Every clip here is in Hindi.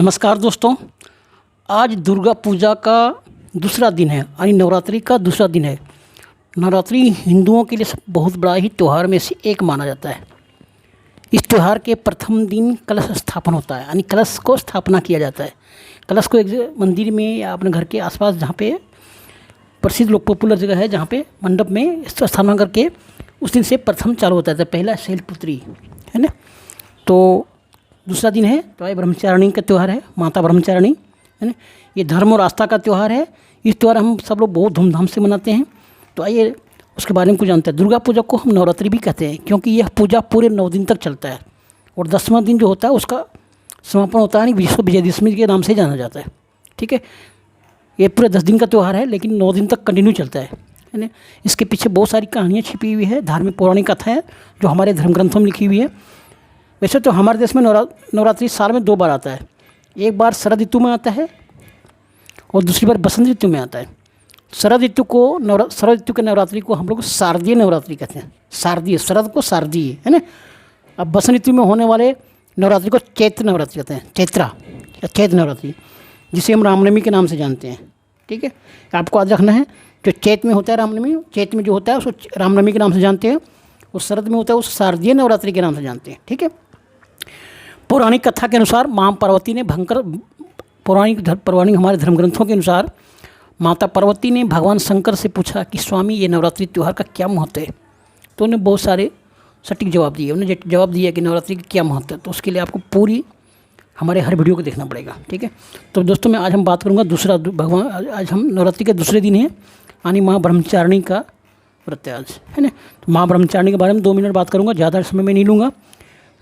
नमस्कार दोस्तों, आज दुर्गा पूजा का दूसरा दिन है यानी नवरात्रि का दूसरा दिन है। नवरात्रि हिंदुओं के लिए बहुत बड़ा ही त्यौहार में से एक माना जाता है। इस त्यौहार के प्रथम दिन कलश स्थापन होता है यानी कलश को स्थापना किया जाता है। कलश को एक मंदिर में या अपने घर के आसपास जहाँ पे प्रसिद्ध लोग पॉपुलर जगह है जहाँ पे मंडप में इसको स्थापना करके उस दिन से प्रथम चालू होता है। पहला शैलपुत्री है ना, तो दूसरा दिन है तो ये ब्रह्मचारिणी का त्यौहार है, माता ब्रह्मचारिणी है ना। ये धर्म और आस्था का त्यौहार है। इस त्यौहार हम सब लोग बहुत धूमधाम से मनाते हैं। तो आइए उसके बारे में कुछ जानते हैं। दुर्गा पूजा को हम नवरात्रि भी कहते हैं क्योंकि यह पूजा पूरे 9 दिन तक चलता है और 10वां दिन जो होता है उसका समापन होता है, जिसको विजयदशमी के नाम से जाना जाता है। ठीक है, ये पूरे 10 दिन का त्यौहार है लेकिन 9 दिन तक कंटिन्यू चलता है ना। इसके पीछे बहुत सारी कहानियाँ छिपी हुई है, धार्मिक पौराणिक कथा है जो हमारे धर्म ग्रंथों में लिखी हुई है। वैसे तो हमारे देश में नवरात्रि साल में 2 बार आता है। एक बार शरद ऋतु में आता है और दूसरी बार बसंत ऋतु में आता है। शरद ऋतु के नवरात्रि को हम लोग शारदीय नवरात्रि कहते हैं। शारदीय, शरद को शारदीय है ना। अब बसंत ऋतु में होने वाले नवरात्रि को चैत्र नवरात्रि कहते हैं, चैत्र नवरात्रि, जिसे हम रामनवमी के नाम से जानते हैं। ठीक है, आपको याद रखना है, जो चैत्र में होता है रामनवमी, चैत्र में जो होता है उसको रामनवमी के नाम से जानते हैं, और शरद में होता है उस शारदीय नवरात्रि के नाम से जानते हैं। ठीक है, पौराणिक कथा के अनुसार माँ पार्वती ने पौराणिक हमारे धर्म ग्रंथों के अनुसार माता पार्वती ने भगवान शंकर से पूछा कि स्वामी ये नवरात्रि त्यौहार का क्या महत्व है। तो उन्हें बहुत सारे सटीक जवाब दिए। उन्हें जवाब दिया कि नवरात्रि का क्या महत्व है। तो उसके लिए आपको पूरी हमारे हर वीडियो को देखना पड़ेगा। ठीक है, तो दोस्तों आज हम बात करूँगा आज हम नवरात्रि के दूसरे दिन है यानी माँ ब्रह्मचारिणी का व्रत है आज, है ना। तो माँ ब्रह्मचारिणी के बारे में 2 मिनट बात करूँगा, ज़्यादा समय में नहीं लूँगा।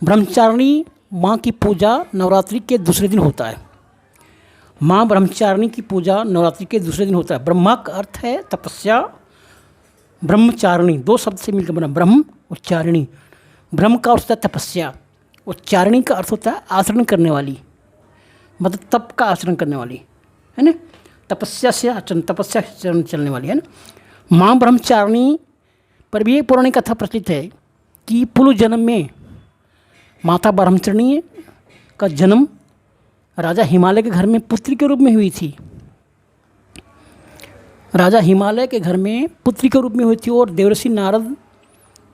ब्रह्मचारिणी माँ की पूजा नवरात्रि के दूसरे दिन होता है। माँ ब्रह्मचारिणी की पूजा नवरात्रि के दूसरे दिन होता है। ब्रह्मा का अर्थ है तपस्या, ब्रह्मचारिणी 2 शब्द से मिलकर बना ब्रह्म और चारिणी। ब्रह्म का अर्थ होता है तपस्या और चारिणी का अर्थ होता है आचरण करने वाली, मतलब तप का आचरण करने वाली, है ना। तपस्या से आचरण चलने वाली, है ना। माँ ब्रह्मचारिणी पर भी एक पौराणिक कथा प्रचलित है कि पूर्व जन्म में माता ब्रह्मचारिणी का जन्म राजा हिमालय के घर में पुत्री के रूप में हुई थी। राजा हिमालय के घर में पुत्री के रूप में हुई थी और देवर्षि नारद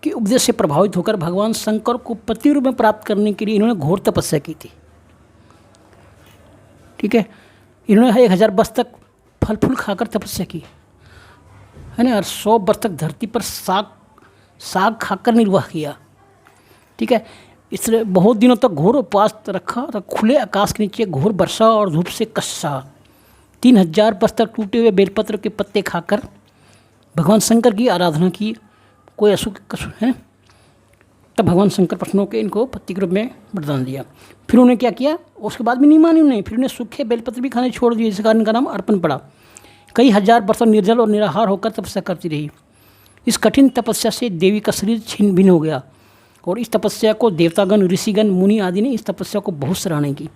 के उपदेश से प्रभावित होकर भगवान शंकर को पति रूप में प्राप्त करने के लिए इन्होंने घोर तपस्या की थी। ठीक है, इन्होंने 1000 वर्ष तक फल फूल खाकर तपस्या की, है ना, और 100 वर्ष तक धरती पर साग खाकर निर्वाह किया। ठीक है, इसलिए बहुत दिनों तक घोर उपवास रखा और खुले आकाश के नीचे घोर वर्षा और धूप से कष्टा 3000 वर्ष तक टूटे हुए बेलपत्र के पत्ते खाकर भगवान शंकर की आराधना की। कोई अशुभ है, तब भगवान शंकर प्रसन्न होकर इनको पति के रूप में वरदान दिया। फिर उन्होंने क्या किया, उसके बाद भी नहीं मानी उन्हें, फिर उन्हें सूखे बेलपत्र भी खाने छोड़ दिए, जिस कारण इनका नाम अर्पण पड़ा। कई 1000 वर्ष निर्जल और निराहार होकर तपस्या करती रही। इस कठिन तपस्या से देवी का शरीर छिन्न भिन्न हो गया और इस तपस्या को देवतागण, ऋषिगण, मुनि आदि ने इस तपस्या को बहुत सराहना की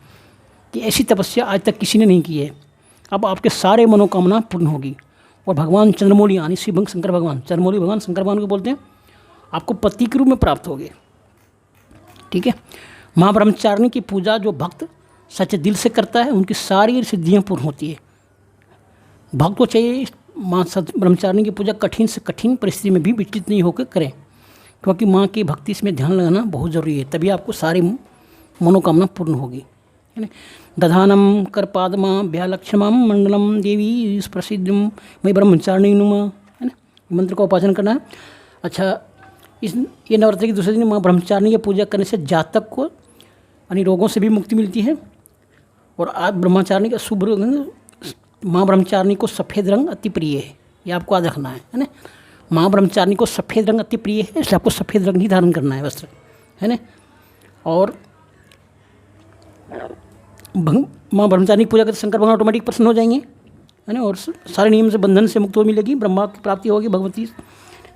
कि ऐसी तपस्या आज तक किसी ने नहीं की है। अब आपके सारे मनोकामना पूर्ण होगी और भगवान चंद्रमौली यानी शिव शंकर भगवान, चंद्रमौली भगवान शंकर भगवान को बोलते हैं, आपको पति के रूप में प्राप्त होगे। ठीक है, माँ ब्रह्मचारिणी की पूजा जो भक्त सच्चे दिल से करता है उनकी सारी सिद्धियाँ पूर्ण होती है। भक्त को चाहिए माँ ब्रह्मचारिणी की पूजा कठिन से कठिन परिस्थिति में भी विचलित नहीं होकर करें, क्योंकि माँ की भक्ति इसमें ध्यान लगाना बहुत ज़रूरी है, तभी आपको सारी मनोकामना पूर्ण होगी, है ना। दधानम करपादमा व्यालक्ष्मम मंडलम देवी प्रसिद्धम मई ब्रह्मचारिणी नुमा, है ना, मंत्र का उपासना करना है। अच्छा, ये नवरात्रि के दूसरे दिन माँ ब्रह्मचारिणी की पूजा करने से जातक को यानी रोगों से भी मुक्ति मिलती है। और आज ब्रह्मचारिणी का शुभ माँ ब्रह्मचारिणी को सफ़ेद रंग अति प्रिय है, ये आपको याद रखना है ना। माँ ब्रह्मचारिणी को सफ़ेद रंग अति प्रिय है, इसलिए आपको सफ़ेद रंग ही धारण करना है वस्त्र, है ना। और माँ ब्रह्मचारिणी की पूजा करते शंकर भगवान ऑटोमेटिक प्रसन्न हो जाएंगे, है ना, और सारे नियम से बंधन से मुक्त हो मिलेगी, ब्रह्मा की प्राप्ति होगी। भगवती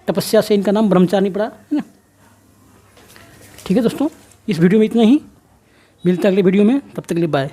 तपस्या से इनका नाम ब्रह्मचारिणी पड़ा, है ना। ठीक है दोस्तों, इस वीडियो में इतना ही, मिलते हैं अगले वीडियो में, तब तक के लिए बाय।